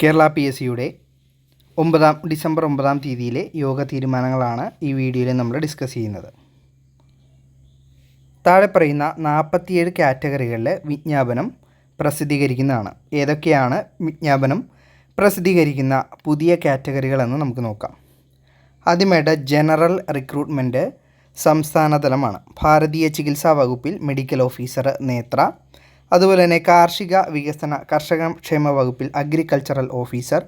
Kerala PSCയുടെ December 9 തീയതിയിലെ yoga തീരുമാനങ്ങളാണ് ഈ വീഡിയോയിൽ നമ്മൾ ഡിസ്കസ് ചെയ്യുന്നത്. താഴെ പറയുന്ന 47 കാറ്റഗറികളിലെ വിജ്ഞാപനം പ്രസിദ്ധീകരിക്കുന്നതാണ്. ഏതൊക്കെയാണ് വിജ്ഞാപനം പ്രസിദ്ധീകരിക്കുന്ന പുതിയ കാറ്റഗറികളെന്ന് നമുക്ക് നോക്കാം. ആദ്യമായിട്ട് ജനറൽ റിക്രൂട്ട്മെൻറ്റ് സംസ്ഥാനതലമാണ്. ഭാരതീയ ചികിത്സാ വകുപ്പിൽ മെഡിക്കൽ ഓഫീസർ നേത്ര, അതുപോലെ തന്നെ കാർഷിക വികസന കർഷകക്ഷേമ വകുപ്പിൽ agricultural officer,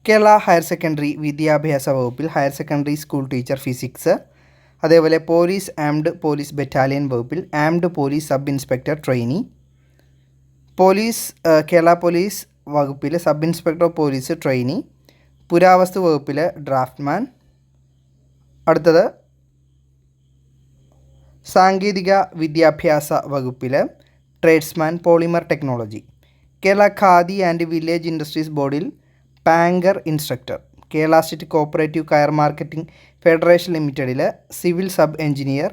Kerala higher secondary വിദ്യാഭ്യാസ വകുപ്പിൽ higher secondary school teacher physics, അതേപോലെ പോലീസ് ആംഡ് പോലീസ് ബറ്റാലിയൻ വകുപ്പിൽ armed police sub inspector trainee, Kerala police വകുപ്പിൽ sub inspector of police trainee, പുരാവസ്തു വകുപ്പിൽ ഡ്രാഫ്റ്റ്മാൻ. അടുത്തത് സാങ്കേതിക വിദ്യാഭ്യാസ വകുപ്പിൽ tradesman polymer technology, Kerala Khadi and village industries ബോർഡിൽ പാങ്കർ instructor, Kerala state cooperative coir marketing federation ലിമിറ്റഡിൽ civil sub engineer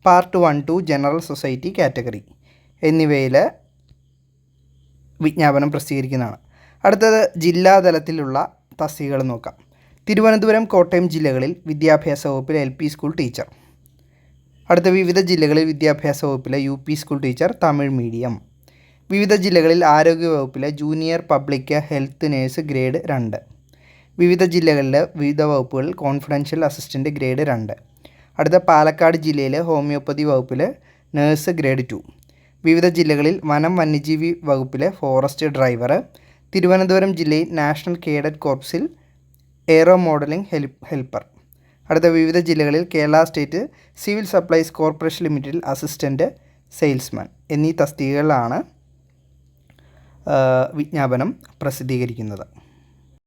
part 1-2 general society category എന്നിവയിൽ വിജ്ഞാപനം പ്രസിദ്ധീകരിക്കുന്നതാണ്. അടുത്തത് ജില്ലാതലത്തിലുള്ള തസ്തികകൾ നോക്കാം. തിരുവനന്തപുരം, കോട്ടയം ജില്ലകളിൽ വിദ്യാഭ്യാസ വകുപ്പിൽ LP സ്കൂൾ ടീച്ചർ. അടുത്ത വിവിധ ജില്ലകളിൽ വിദ്യാഭ്യാസ വകുപ്പിലെ UP school teacher Tamil medium. വിവിധ ജില്ലകളിൽ ആരോഗ്യ വകുപ്പിലെ junior public health nurse grade 2. വിവിധ ജില്ലകളിലെ വിവിധ വകുപ്പുകളിൽ കോൺഫിഡൻഷ്യൽ അസിസ്റ്റൻറ്റ് ഗ്രേഡ് 2. അടുത്ത പാലക്കാട് ജില്ലയിലെ ഹോമിയോപ്പതി വകുപ്പിൽ നേഴ്സ് ഗ്രേഡ് 2. വിവിധ ജില്ലകളിൽ വനം വന്യജീവി വകുപ്പിലെ ഫോറസ്റ്റ് ഡ്രൈവർ. തിരുവനന്തപുരം ജില്ലയിൽ നാഷണൽ കേഡറ്റ് കോർപ്സിൽ എയ്റോ മോഡലിംഗ് ഹെൽപ്പർ. അടുത്ത വിവിധ ജില്ലകളിൽ Kerala state civil supplies corporation ലിമിറ്റഡിൽ അസിസ്റ്റൻറ്റ് സെയിൽസ്മാൻ എന്നീ തസ്തികകളിലാണ് വിജ്ഞാപനം പ്രസിദ്ധീകരിക്കുന്നത്.